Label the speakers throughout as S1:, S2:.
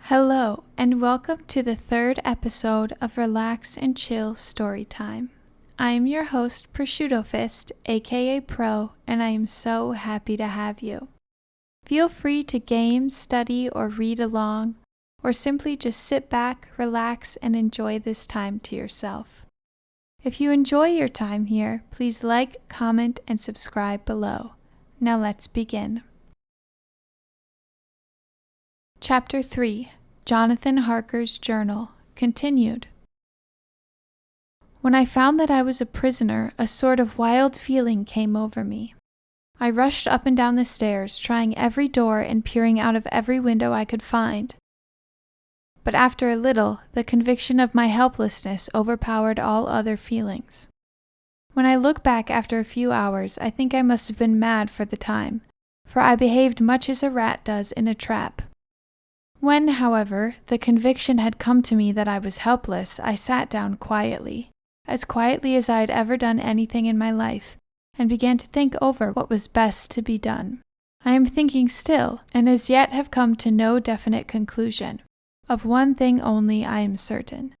S1: Hello, and welcome to the third episode of Relax and Chill Storytime. I am your host, Prosciutto Fist, aka Pro, and I am so happy to have you. Feel free to game, study, or read along, or simply just sit back, relax, and enjoy this time to yourself. If you enjoy your time here, please like, comment, and subscribe below. Now let's begin. Chapter 3, Jonathan Harker's Journal, continued. When I found that I was a prisoner, a sort of wild feeling came over me. I rushed up and down the stairs, trying every door and peering out of every window I could find. But after a little, the conviction of my helplessness overpowered all other feelings. When I look back after a few hours, I think I must have been mad for the time, for I behaved much as a rat does in a trap. When, however, the conviction had come to me that I was helpless, I sat down quietly as I had ever done anything in my life, and began to think over what was best to be done. I am thinking still, and as yet have come to no definite conclusion. Of one thing only I am certain,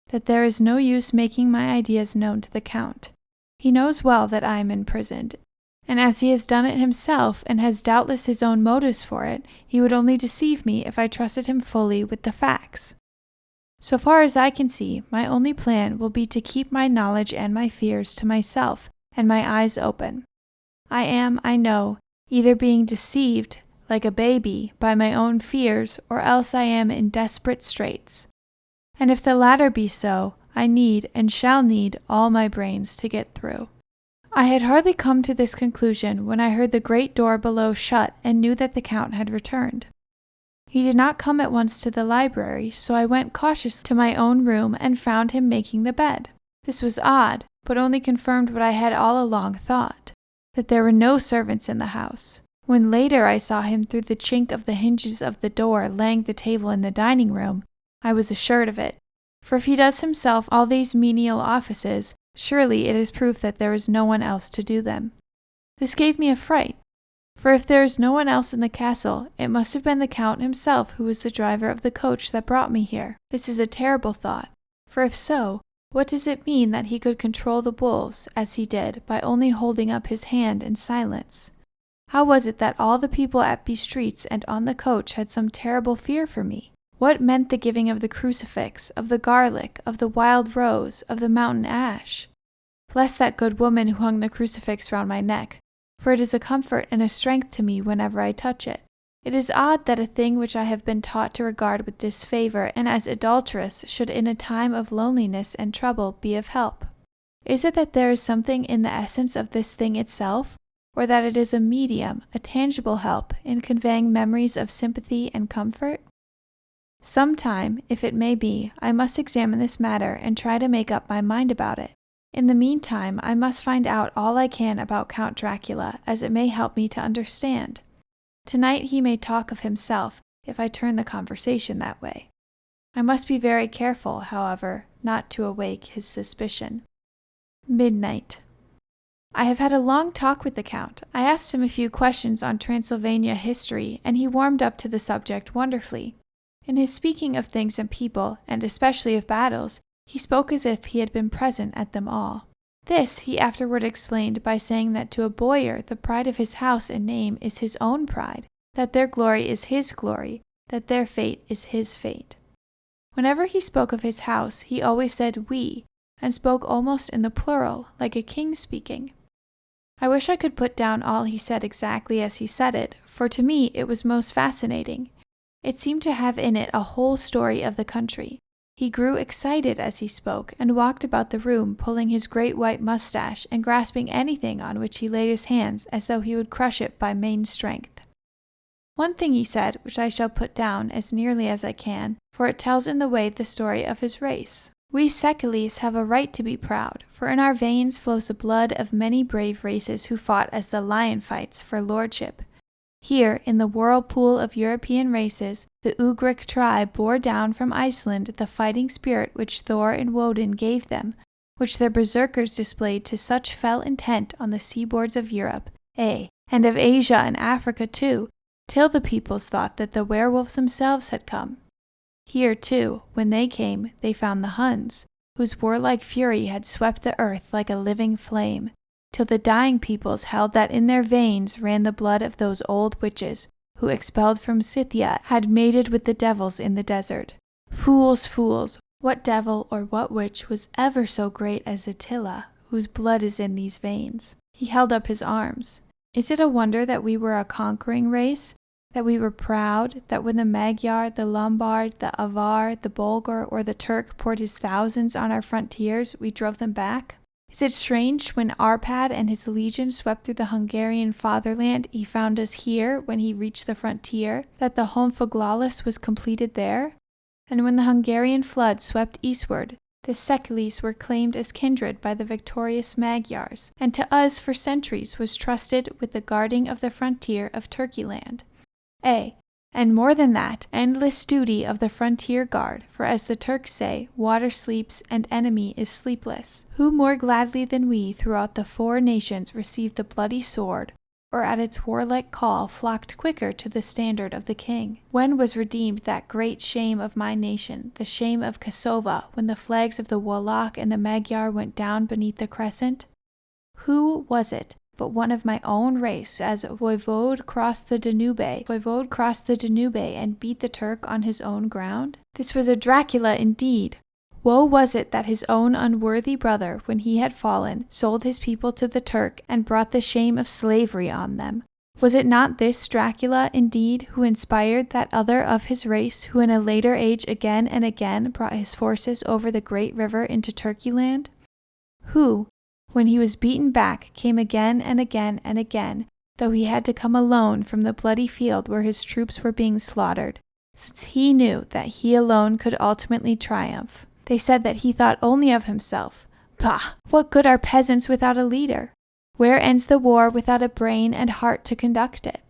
S1: that there is no use making my ideas known to the Count. He knows well that I am imprisoned, and as he has done it himself and has doubtless his own motives for it, he would only deceive me if I trusted him fully with the facts. So far as I can see, my only plan will be to keep my knowledge and my fears to myself and my eyes open. I am, I know, either being deceived, like a baby, by my own fears, or else I am in desperate straits. And if the latter be so, I need and shall need all my brains to get through. I had hardly come to this conclusion when I heard the great door below shut and knew that the Count had returned. He did not come at once to the library, so I went cautiously to my own room and found him making the bed. This was odd, but only confirmed what I had all along thought, that there were no servants in the house. When later I saw him through the chink of the hinges of the door laying the table in the dining room, I was assured of it, for if he does himself all these menial offices, surely it is proof that there is no one else to do them. This gave me a fright, for if there is no one else in the castle, it must have been the Count himself who was the driver of the coach that brought me here. This is a terrible thought, for if so, what does it mean that he could control the wolves, as he did, by only holding up his hand in silence? How was it that all the people at Bistritz and on the coach had some terrible fear for me? What meant the giving of the crucifix, of the garlic, of the wild rose, of the mountain ash? Bless that good woman who hung the crucifix round my neck, for it is a comfort and a strength to me whenever I touch it. It is odd that a thing which I have been taught to regard with disfavor and as adulterous should in a time of loneliness and trouble be of help. Is it that there is something in the essence of this thing itself, or that it is a medium, a tangible help in conveying memories of sympathy and comfort? Sometime, if it may be, I must examine this matter and try to make up my mind about it. In the meantime, I must find out all I can about Count Dracula, as it may help me to understand. Tonight he may talk of himself, if I turn the conversation that way. I must be very careful, however, not to awake his suspicion. Midnight. I have had a long talk with the Count. I asked him a few questions on Transylvania history, and he warmed up to the subject wonderfully. In his speaking of things and people, and especially of battles, he spoke as if he had been present at them all. This he afterward explained by saying that to a bowyer the pride of his house and name is his own pride, that their glory is his glory, that their fate is his fate. Whenever he spoke of his house, he always said we, and spoke almost in the plural, like a king speaking. I wish I could put down all he said exactly as he said it, for to me it was most fascinating. It seemed to have in it a whole story of the country. He grew excited as he spoke, and walked about the room pulling his great white mustache and grasping anything on which he laid his hands as though he would crush it by main strength. One thing he said, which I shall put down as nearly as I can, for it tells in the way the story of his race. We Secules have a right to be proud, for in our veins flows the blood of many brave races who fought as the lion fights for lordship. Here, in the whirlpool of European races, the Ugric tribe bore down from Iceland the fighting spirit which Thor and Woden gave them, which their berserkers displayed to such fell intent on the seaboards of Europe, and of Asia and Africa too, till the peoples thought that the werewolves themselves had come. Here, too, when they came, they found the Huns, whose warlike fury had swept the earth like a living flame, till the dying peoples held that in their veins ran the blood of those old witches, who, expelled from Scythia, had mated with the devils in the desert. Fools, fools! What devil or what witch was ever so great as Attila, whose blood is in these veins? He held up his arms. Is it a wonder that we were a conquering race? That we were proud, that when the Magyar, the Lombard, the Avar, the Bulgar, or the Turk poured his thousands on our frontiers, we drove them back? Is it strange when Arpad and his legion swept through the Hungarian fatherland, he found us here when he reached the frontier, that the Honfoglalis was completed there? And when the Hungarian flood swept eastward, the Szekelys were claimed as kindred by the victorious Magyars, and to us for centuries was trusted with the guarding of the frontier of Turkeyland. And more than that, endless duty of the frontier guard, for as the Turks say, water sleeps and enemy is sleepless. Who more gladly than we throughout the 4 nations received the bloody sword, or at its warlike call flocked quicker to the standard of the king? When was redeemed that great shame of my nation, the shame of Kosova, when the flags of the Wallach and the Magyar went down beneath the crescent? Who was it but one of my own race, as Voivode crossed the Danube and beat the Turk on his own ground? This was a Dracula indeed. Woe was it that his own unworthy brother, when he had fallen, sold his people to the Turk and brought the shame of slavery on them. Was it not this Dracula, indeed, who inspired that other of his race, who in a later age again and again brought his forces over the great river into Turkeyland? Who, when he was beaten back, came again and again and again, though he had to come alone from the bloody field where his troops were being slaughtered, since he knew that he alone could ultimately triumph. They said that he thought only of himself. Bah! What good are peasants without a leader? Where ends the war without a brain and heart to conduct it?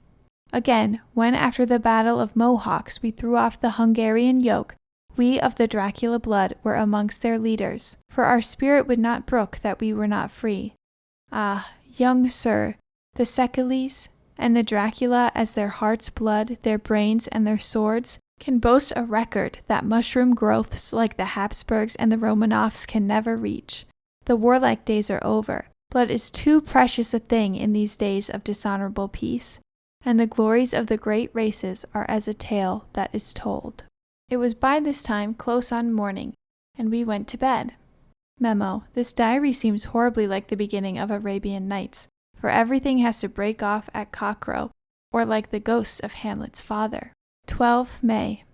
S1: Again, when after the battle of Mohawks we threw off the Hungarian yoke, we of the Dracula blood were amongst their leaders, for our spirit would not brook that we were not free. Ah, young sir, the Szekelys and the Dracula as their heart's blood, their brains, and their swords can boast a record that mushroom growths like the Habsburgs and the Romanovs can never reach. The warlike days are over. Blood is too precious a thing in these days of dishonorable peace, and the glories of the great races are as a tale that is told. It was by this time close on morning, and we went to bed. Memo: this diary seems horribly like the beginning of Arabian Nights, for everything has to break off at cockcrow, or like the ghosts of Hamlet's father. 12 May.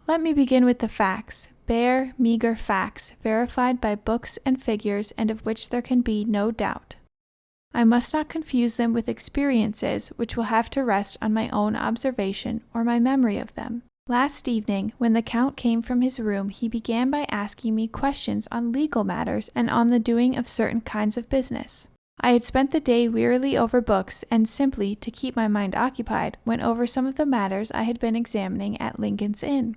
S1: Let me begin with the facts, bare, meager facts, verified by books and figures, and of which there can be no doubt. I must not confuse them with experiences which will have to rest on my own observation or my memory of them. Last evening, when the Count came from his room, he began by asking me questions on legal matters and on the doing of certain kinds of business. I had spent the day wearily over books, and simply, to keep my mind occupied, went over some of the matters I had been examining at Lincoln's Inn.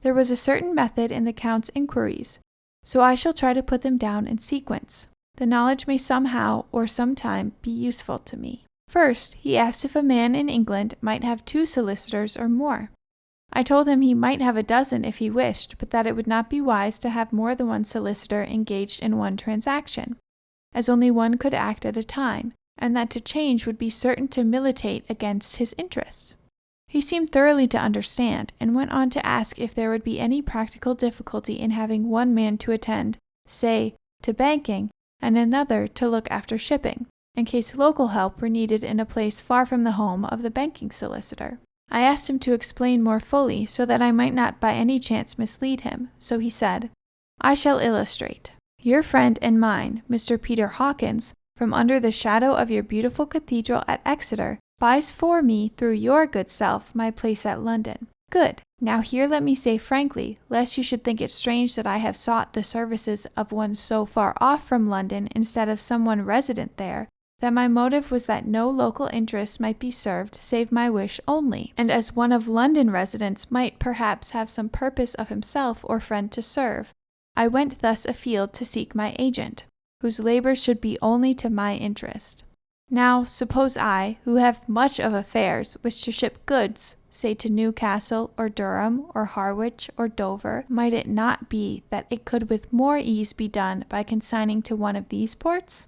S1: There was a certain method in the Count's inquiries, so I shall try to put them down in sequence. The knowledge may somehow or sometime be useful to me. First, he asked if a man in England might have 2 solicitors or more. I told him he might have a dozen if he wished, but that it would not be wise to have more than one solicitor engaged in one transaction, as only one could act at a time, and that to change would be certain to militate against his interests. He seemed thoroughly to understand, and went on to ask if there would be any practical difficulty in having one man to attend, say, to banking, and another to look after shipping, in case local help were needed in a place far from the home of the banking solicitor. I asked him to explain more fully, so that I might not by any chance mislead him, so he said, "I shall illustrate. Your friend and mine, Mr. Peter Hawkins, from under the shadow of your beautiful cathedral at Exeter, buys for me, through your good self, my place at London. Good. Now here let me say frankly, lest you should think it strange that I have sought the services of one so far off from London instead of someone resident there, that my motive was that no local interests might be served save my wish only, and as one of London residents might perhaps have some purpose of himself or friend to serve, I went thus afield to seek my agent, whose labors should be only to my interest. Now, suppose I, who have much of affairs, wish to ship goods, say to Newcastle, or Durham, or Harwich, or Dover, might it not be that it could with more ease be done by consigning to one of these ports?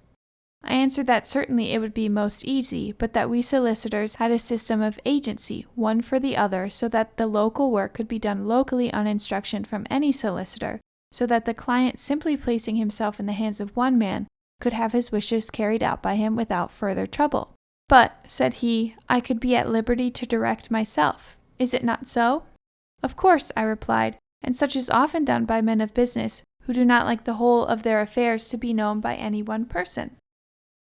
S1: I answered that certainly it would be most easy, but that we solicitors had a system of agency, one for the other, so that the local work could be done locally on instruction from any solicitor, so that the client, simply placing himself in the hands of one man, could have his wishes carried out by him without further trouble. But, said he, I could be at liberty to direct myself. Is it not so? Of course, I replied, and such is often done by men of business, who do not like the whole of their affairs to be known by any one person.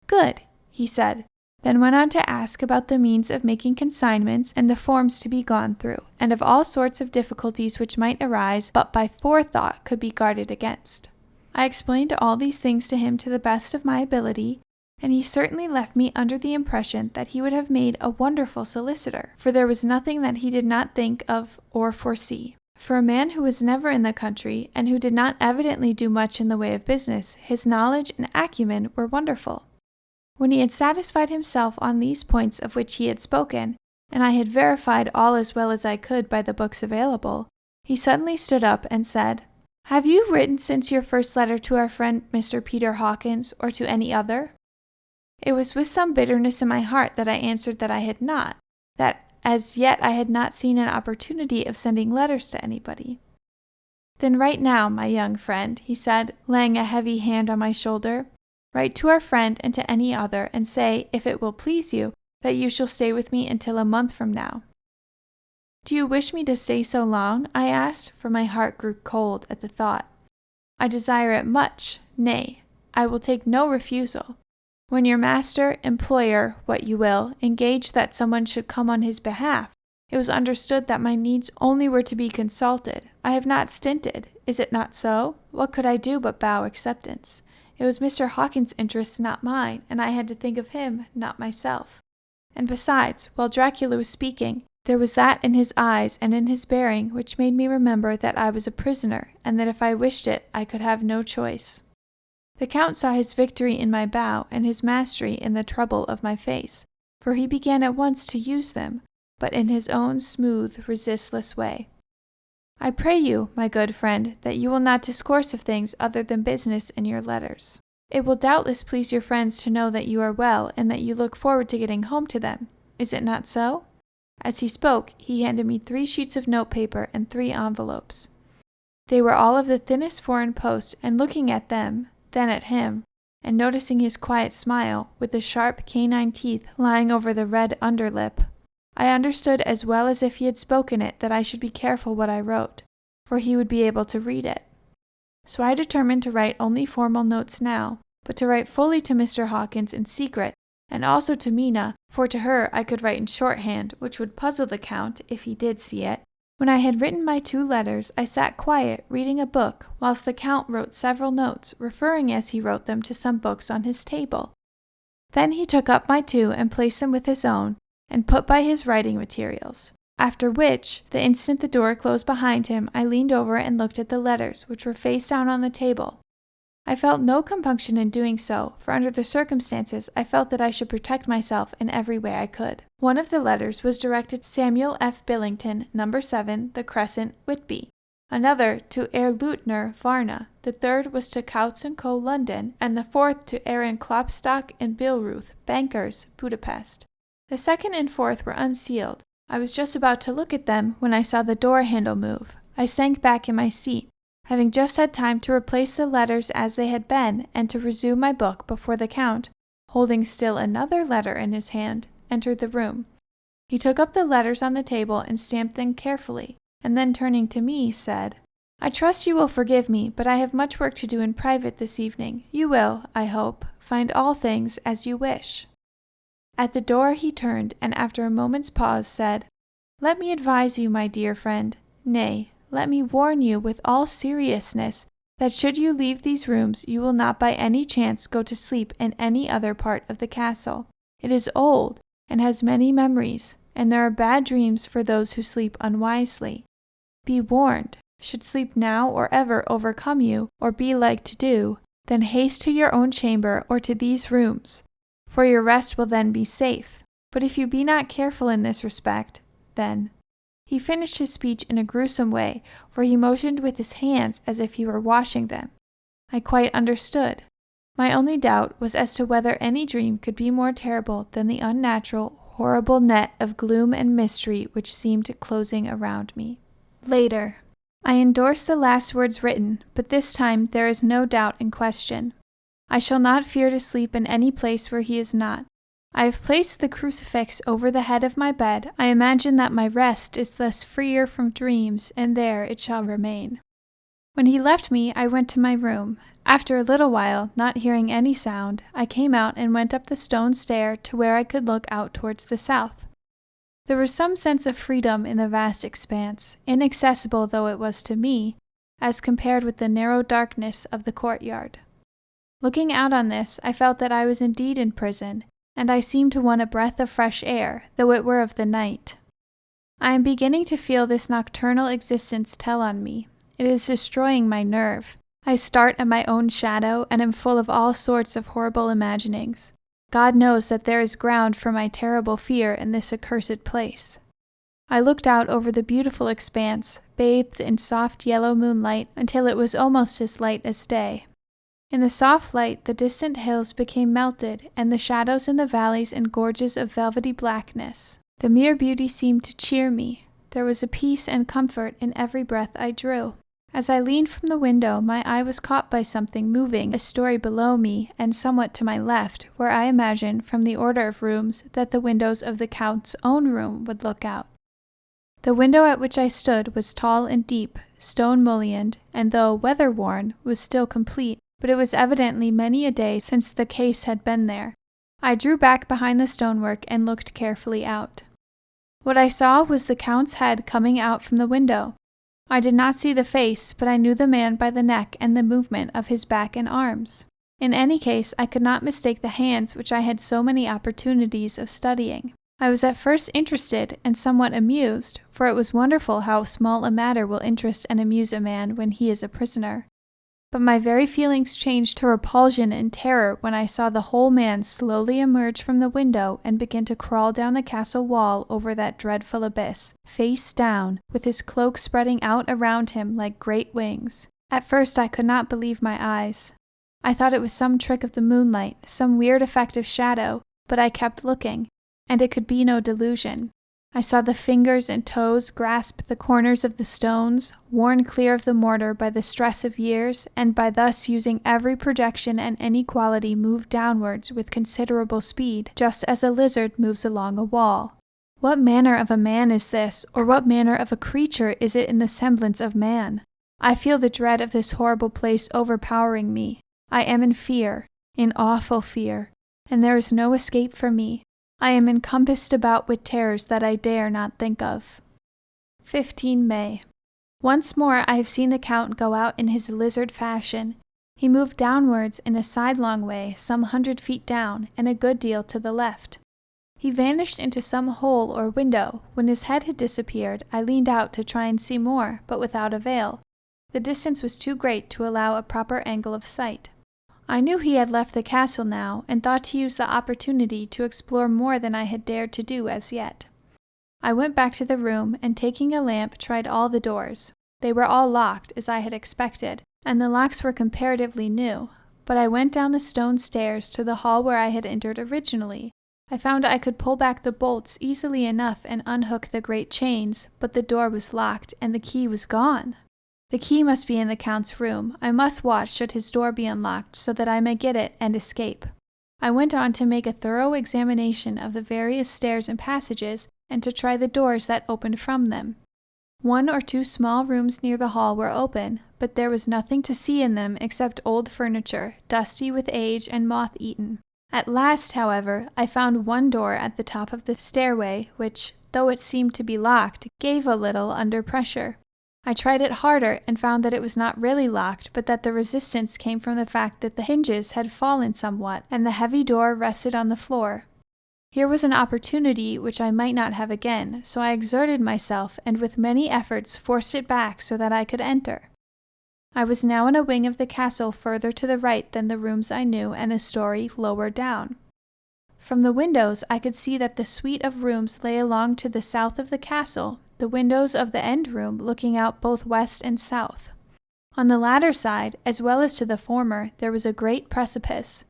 S1: Good, he said, then went on to ask about the means of making consignments and the forms to be gone through, and of all sorts of difficulties which might arise, but by forethought could be guarded against. I explained all these things to him to the best of my ability, and he certainly left me under the impression that he would have made a wonderful solicitor, for there was nothing that he did not think of or foresee. For a man who was never in the country, and who did not evidently do much in the way of business, his knowledge and acumen were wonderful. When he had satisfied himself on these points of which he had spoken, and I had verified all as well as I could by the books available, he suddenly stood up and said, Have you written since your first letter to our friend Mr. Peter Hawkins, or to any other? It was with some bitterness in my heart that I answered that I had not, that as yet I had not seen an opportunity of sending letters to anybody. Then write now, my young friend, he said, laying a heavy hand on my shoulder. Write to our friend and to any other, and say, if it will please you, that you shall stay with me until a month from now. Do you wish me to stay so long? I asked, for my heart grew cold at the thought. I desire it much, nay, I will take no refusal. When your master, employer, what you will, engaged that someone should come on his behalf, it was understood that my needs only were to be consulted. I have not stinted, is it not so? What could I do but bow acceptance? It was Mr. Hawkins' interests, not mine, and I had to think of him, not myself. And besides, while Dracula was speaking, there was that in his eyes and in his bearing which made me remember that I was a prisoner, and that if I wished it, I could have no choice. The Count saw his victory in my bow and his mastery in the trouble of my face, for he began at once to use them, but in his own smooth, resistless way. I pray you, my good friend, that you will not discourse of things other than business in your letters. It will doubtless please your friends to know that you are well, and that you look forward to getting home to them. Is it not so? As he spoke, he handed me 3 sheets of notepaper and 3 envelopes. They were all of the thinnest foreign post, and looking at them, then at him, and noticing his quiet smile, with the sharp canine teeth lying over the red underlip, I understood as well as if he had spoken it that I should be careful what I wrote, for he would be able to read it. So I determined to write only formal notes now, but to write fully to Mr. Hawkins in secret, and also to Mina, for to her I could write in shorthand, which would puzzle the Count if he did see it. When I had written my 2 letters, I sat quiet, reading a book, whilst the Count wrote several notes, referring as he wrote them to some books on his table. Then he took up my 2 and placed them with his own, and put by his writing materials. After which, the instant the door closed behind him, I leaned over and looked at the letters, which were face down on the table. I felt no compunction in doing so, for under the circumstances I felt that I should protect myself in every way I could. One of the letters was directed to Samuel F. Billington, No. 7, The Crescent, Whitby. Another to Herr Leutner, Varna. The third was to Coutts & Co., London, and the fourth to Aaron Klopstock and Billruth, bankers, Budapest. The second and fourth were unsealed. I was just about to look at them when I saw the door handle move. I sank back in my seat, having just had time to replace the letters as they had been and to resume my book before the Count, holding still another letter in his hand, entered the room. He took up the letters on the table and stamped them carefully, and then turning to me, said, I trust you will forgive me, but I have much work to do in private this evening. You will, I hope, find all things as you wish. At the door he turned, and after a moment's pause said, Let me advise you, my dear friend, nay, let me warn you with all seriousness, that should you leave these rooms, you will not by any chance go to sleep in any other part of the castle. It is old, and has many memories, and there are bad dreams for those who sleep unwisely. Be warned, should sleep now or ever overcome you, or be like to do, then haste to your own chamber or to these rooms. for your rest will then be safe. But if you be not careful in this respect, then—" He finished his speech in a gruesome way, for he motioned with his hands as if he were washing them. I quite understood. My only doubt was as to whether any dream could be more terrible than the unnatural, horrible net of gloom and mystery which seemed closing around me. Later. I endorse the last words written, but this time there is no doubt in question. I shall not fear to sleep in any place where he is not. I have placed the crucifix over the head of my bed. I imagine that my rest is thus freer from dreams, and there it shall remain. When he left me, I went to my room. After a little while, not hearing any sound, I came out and went up the stone stair to where I could look out towards the south. There was some sense of freedom in the vast expanse, inaccessible though it was to me, as compared with the narrow darkness of the courtyard. Looking out on this, I felt that I was indeed in prison, and I seemed to want a breath of fresh air, though it were of the night. I am beginning to feel this nocturnal existence tell on me. It is destroying my nerve. I start at my own shadow, and am full of all sorts of horrible imaginings. God knows that there is ground for my terrible fear in this accursed place. I looked out over the beautiful expanse, bathed in soft yellow moonlight, until it was almost as light as day. In the soft light, the distant hills became melted, and the shadows in the valleys and gorges of velvety blackness. The mere beauty seemed to cheer me. There was a peace and comfort in every breath I drew. As I leaned from the window, my eye was caught by something moving a story below me and somewhat to my left, where I imagined, from the order of rooms, that the windows of the Count's own room would look out. The window at which I stood was tall and deep, stone-mullioned, and though weather-worn, was still complete, but it was evidently many a day since the case had been there. I drew back behind the stonework and looked carefully out. What I saw was the Count's head coming out from the window. I did not see the face, but I knew the man by the neck and the movement of his back and arms. In any case, I could not mistake the hands which I had so many opportunities of studying. I was at first interested and somewhat amused, for it was wonderful how small a matter will interest and amuse a man when he is a prisoner. But my very feelings changed to repulsion and terror when I saw the whole man slowly emerge from the window and begin to crawl down the castle wall over that dreadful abyss, face down, with his cloak spreading out around him like great wings. At first I could not believe my eyes. I thought it was some trick of the moonlight, some weird effect of shadow, but I kept looking, and it could be no delusion. I saw the fingers and toes grasp the corners of the stones, worn clear of the mortar by the stress of years, and by thus using every projection and inequality move downwards with considerable speed, just as a lizard moves along a wall. What manner of a man is this, or what manner of a creature is it in the semblance of man? I feel the dread of this horrible place overpowering me. I am in fear, in awful fear, and there is no escape for me. I am encompassed about with terrors that I dare not think of. 15 May. Once more I have seen the Count go out in his lizard fashion. He moved downwards in a sidelong way, some 100 feet down, and a good deal to the left. He vanished into some hole or window. When his head had disappeared, I leaned out to try and see more, but without avail. The distance was too great to allow a proper angle of sight. I knew he had left the castle now, and thought to use the opportunity to explore more than I had dared to do as yet. I went back to the room, and taking a lamp, tried all the doors. They were all locked, as I had expected, and the locks were comparatively new, but I went down the stone stairs to the hall where I had entered originally. I found I could pull back the bolts easily enough and unhook the great chains, but the door was locked, and the key was gone. The key must be in the Count's room. I must watch should his door be unlocked, so that I may get it and escape. I went on to make a thorough examination of the various stairs and passages, and to try the doors that opened from them. 1 or 2 small rooms near the hall were open, but there was nothing to see in them except old furniture, dusty with age and moth-eaten. At last, however, I found one door at the top of the stairway, which, though it seemed to be locked, gave a little under pressure. I tried it harder and found that it was not really locked, but that the resistance came from the fact that the hinges had fallen somewhat, and the heavy door rested on the floor. Here was an opportunity which I might not have again, so I exerted myself and with many efforts forced it back so that I could enter. I was now in a wing of the castle further to the right than the rooms I knew and a story lower down. From the windows I could see that the suite of rooms lay along to the south of the castle, the windows of the end room looking out both west and south. On the latter side, as well as to the former, there was a great precipice.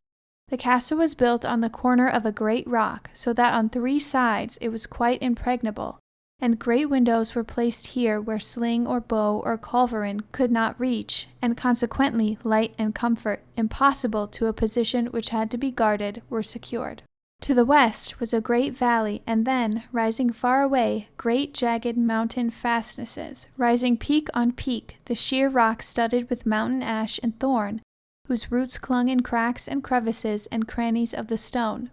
S1: The castle was built on the corner of a great rock, so that on 3 sides it was quite impregnable, and great windows were placed here where sling or bow or culverin could not reach, and consequently light and comfort, impossible to a position which had to be guarded, were secured. To the west was a great valley, and then, rising far away, great jagged mountain fastnesses, rising peak on peak, the sheer rock studded with mountain ash and thorn, whose roots clung in cracks and crevices and crannies of the stone.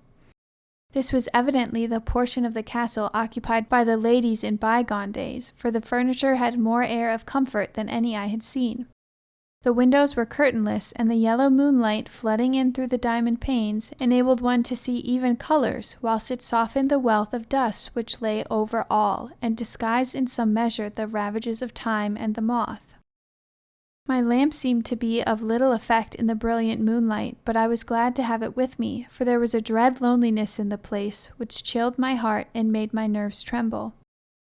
S1: This was evidently the portion of the castle occupied by the ladies in bygone days, for the furniture had more air of comfort than any I had seen. The windows were curtainless, and the yellow moonlight flooding in through the diamond panes enabled one to see even colors, whilst it softened the wealth of dust which lay over all, and disguised in some measure the ravages of time and the moth. My lamp seemed to be of little effect in the brilliant moonlight, but I was glad to have it with me, for there was a dread loneliness in the place which chilled my heart and made my nerves tremble.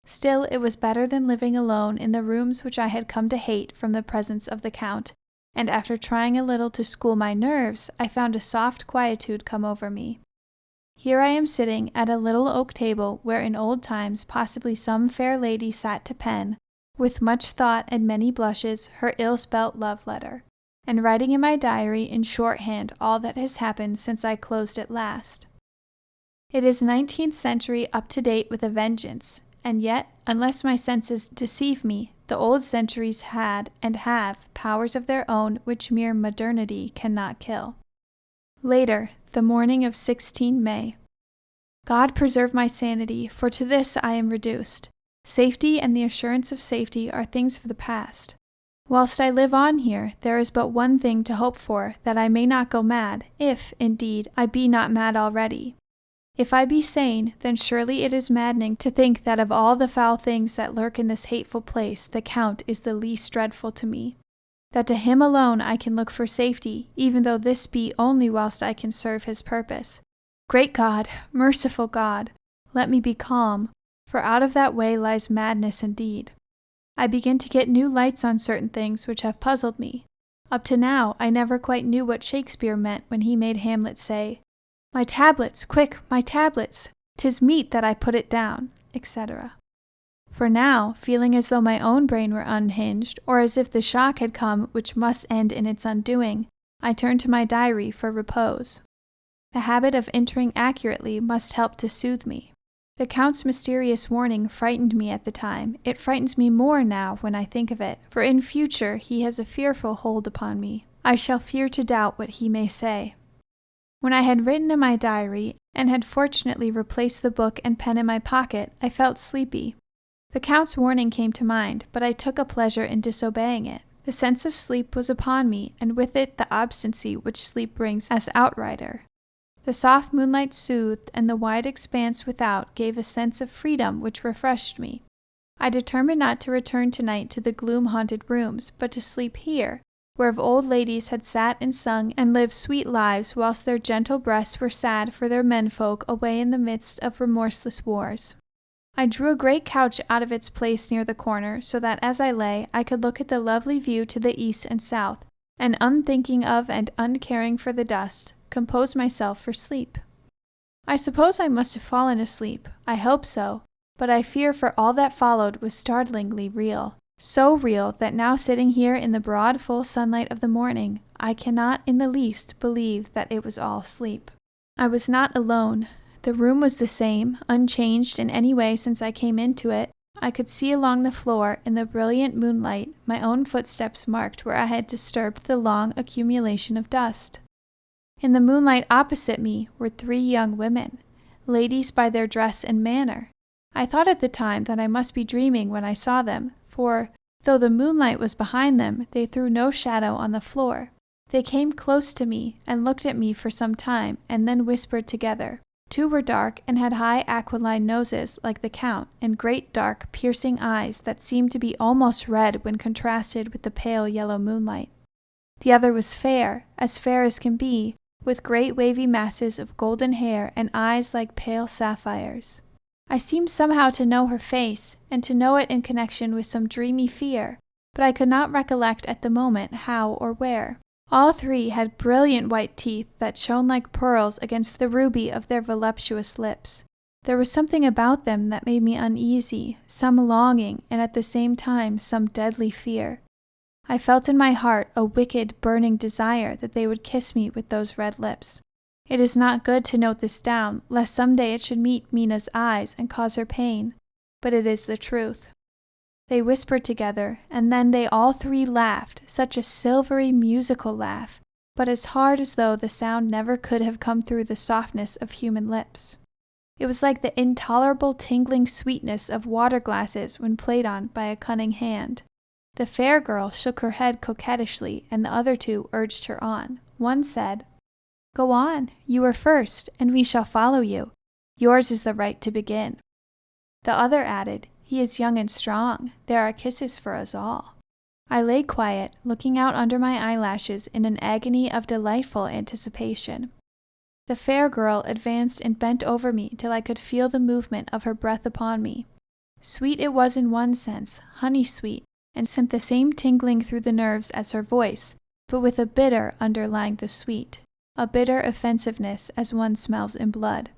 S1: Still, it was better than living alone in the rooms which I had come to hate from the presence of the Count, and after trying a little to school my nerves, I found a soft quietude come over me. Here I am sitting at a little oak table where in old times possibly some fair lady sat to pen, with much thought and many blushes, her ill-spelt love letter, and writing in my diary in shorthand all that has happened since I closed it last. It is 19th century up to date with a vengeance, and yet, unless my senses deceive me, the old centuries had and have powers of their own which mere modernity cannot kill. Later, the morning of 16 May. God preserve my sanity, for to this I am reduced. Safety and the assurance of safety are things of the past. Whilst I live on here, there is but one thing to hope for, that I may not go mad, if, indeed, I be not mad already. If I be sane, then surely it is maddening to think that of all the foul things that lurk in this hateful place, the Count is the least dreadful to me. That to him alone I can look for safety, even though this be only whilst I can serve his purpose. Great God, merciful God, let me be calm, for out of that way lies madness indeed. I begin to get new lights on certain things which have puzzled me. Up to now I never quite knew what Shakespeare meant when he made Hamlet say, "My tablets, quick, my tablets! 'Tis meet that I put it down," etc. For now, feeling as though my own brain were unhinged, or as if the shock had come which must end in its undoing, I turned to my diary for repose. The habit of entering accurately must help to soothe me. The Count's mysterious warning frightened me at the time. It frightens me more now when I think of it, for in future he has a fearful hold upon me. I shall fear to doubt what he may say. When I had written in my diary, and had fortunately replaced the book and pen in my pocket, I felt sleepy. The Count's warning came to mind, but I took a pleasure in disobeying it. The sense of sleep was upon me, and with it the obstinacy which sleep brings as outrider. The soft moonlight soothed, and the wide expanse without gave a sense of freedom which refreshed me. I determined not to return tonight to the gloom-haunted rooms, but to sleep here, where of old ladies had sat and sung and lived sweet lives whilst their gentle breasts were sad for their menfolk away in the midst of remorseless wars. I drew a great couch out of its place near the corner, so that as I lay I could look at the lovely view to the east and south, and unthinking of and uncaring for the dust, compose myself for sleep. I suppose I must have fallen asleep. I hope so, but I fear for all that followed was startlingly real. So real that now sitting here in the broad full sunlight of the morning, I cannot in the least believe that it was all sleep. I was not alone. The room was the same, unchanged in any way since I came into it. I could see along the floor, in the brilliant moonlight, my own footsteps marked where I had disturbed the long accumulation of dust. In the moonlight opposite me were 3 young women, ladies by their dress and manner. I thought at the time that I must be dreaming when I saw them, for, though the moonlight was behind them, they threw no shadow on the floor. They came close to me and looked at me for some time, and then whispered together. 2 were dark and had high aquiline noses like the Count, and great dark, piercing eyes that seemed to be almost red when contrasted with the pale yellow moonlight. The other was fair as can be, with great wavy masses of golden hair and eyes like pale sapphires. I seemed somehow to know her face, and to know it in connection with some dreamy fear, but I could not recollect at the moment how or where. All three had brilliant white teeth that shone like pearls against the ruby of their voluptuous lips. There was something about them that made me uneasy, some longing, and at the same time some deadly fear. I felt in my heart a wicked, burning desire that they would kiss me with those red lips. It is not good to note this down, lest some day it should meet Mina's eyes and cause her pain, but it is the truth. They whispered together, and then they all three laughed, such a silvery, musical laugh, but as hard as though the sound never could have come through the softness of human lips. It was like the intolerable tingling sweetness of water glasses when played on by a cunning hand. The fair girl shook her head coquettishly, and the other two urged her on. One said, "Go on, you are first, and we shall follow you. Yours is the right to begin." The other added, "He is young and strong. There are kisses for us all." I lay quiet, looking out under my eyelashes in an agony of delightful anticipation. The fair girl advanced and bent over me till I could feel the movement of her breath upon me. Sweet it was in one sense, honey-sweet, and sent the same tingling through the nerves as her voice, but with a bitter underlying the sweet, a bitter offensiveness as one smells in blood.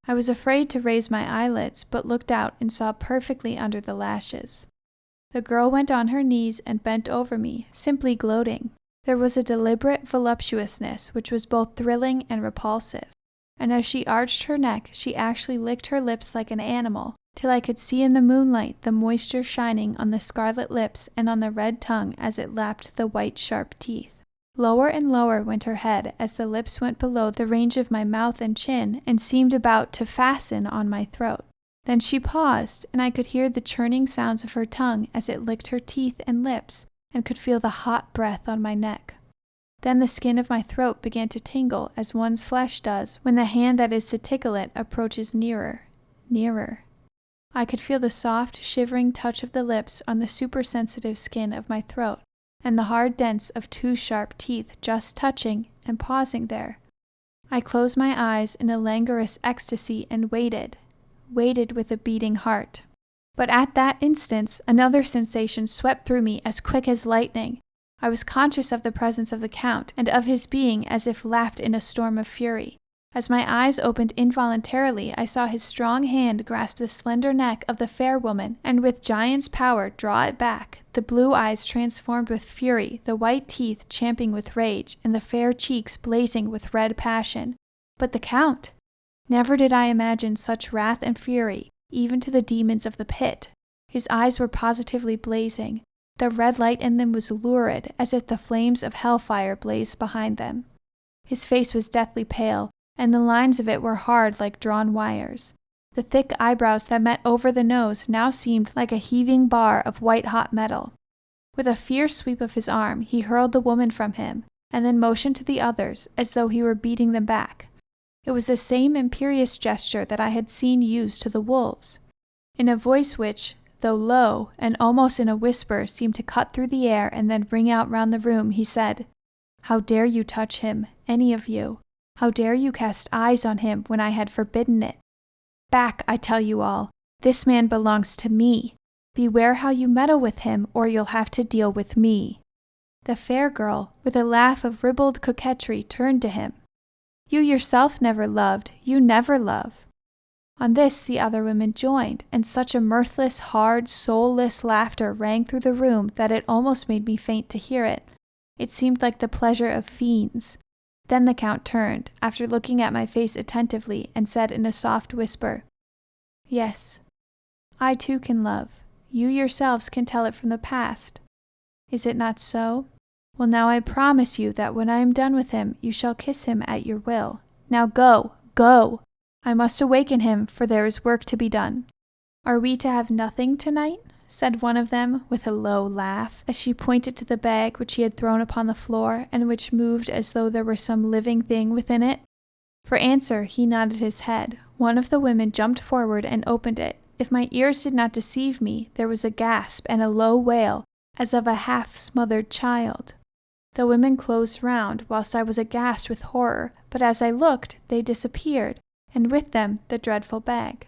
S1: I was afraid to raise my eyelids, but looked out and saw perfectly under the lashes. The girl went on her knees and bent over me, simply gloating. There was a deliberate voluptuousness which was both thrilling and repulsive, and as she arched her neck, she actually licked her lips like an animal, till I could see in the moonlight the moisture shining on the scarlet lips and on the red tongue as it lapped the white sharp teeth. Lower and lower went her head as the lips went below the range of my mouth and chin and seemed about to fasten on my throat. Then she paused, and I could hear the churning sounds of her tongue as it licked her teeth and lips, and could feel the hot breath on my neck. Then the skin of my throat began to tingle as one's flesh does when the hand that is to tickle it approaches nearer, nearer. I could feel the soft, shivering touch of the lips on the supersensitive skin of my throat, and the hard dents of two sharp teeth just touching and pausing there. I closed my eyes in a languorous ecstasy and waited with a beating heart. But at that instant, another sensation swept through me as quick as lightning. I was conscious of the presence of the Count, and of his being as if lapped in a storm of fury. As my eyes opened involuntarily, I saw his strong hand grasp the slender neck of the fair woman, and with giant's power draw it back, the blue eyes transformed with fury, the white teeth champing with rage, and the fair cheeks blazing with red passion. But the Count! Never did I imagine such wrath and fury, even to the demons of the pit. His eyes were positively blazing. The red light in them was lurid, as if the flames of hellfire blazed behind them. His face was deathly pale, and the lines of it were hard like drawn wires. The thick eyebrows that met over the nose now seemed like a heaving bar of white-hot metal. With a fierce sweep of his arm, he hurled the woman from him, and then motioned to the others, as though he were beating them back. It was the same imperious gesture that I had seen used to the wolves. In a voice which, though low, and almost in a whisper, seemed to cut through the air and then ring out round the room, he said, "How dare you touch him, any of you? How dare you cast eyes on him when I had forbidden it? Back, I tell you all. This man belongs to me. Beware how you meddle with him, or you'll have to deal with me." The fair girl, with a laugh of ribald coquetry, turned to him. "You yourself never loved. You never love." On this the other women joined, and such a mirthless, hard, soulless laughter rang through the room that it almost made me faint to hear it. It seemed like the pleasure of fiends. Then the Count turned, after looking at my face attentively, and said in a soft whisper, "Yes, I too can love. You yourselves can tell it from the past. Is it not so? Well, now I promise you that when I am done with him, you shall kiss him at your will. Now go, go! I must awaken him, for there is work to be done." "Are we to have nothing tonight?" said one of them with a low laugh, as she pointed to the bag which he had thrown upon the floor, and which moved as though there were some living thing within it. For answer he nodded his head. One of the women jumped forward and opened it. If my ears did not deceive me, there was a gasp and a low wail, as of a half-smothered child. The women closed round, whilst I was aghast with horror, but as I looked, they disappeared, and with them the dreadful bag.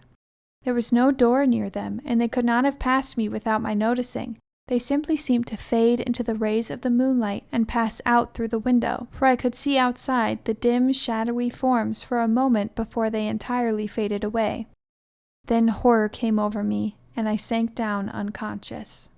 S1: There was no door near them, and they could not have passed me without my noticing. They simply seemed to fade into the rays of the moonlight and pass out through the window, for I could see outside the dim, shadowy forms for a moment before they entirely faded away. Then horror came over me, and I sank down unconscious.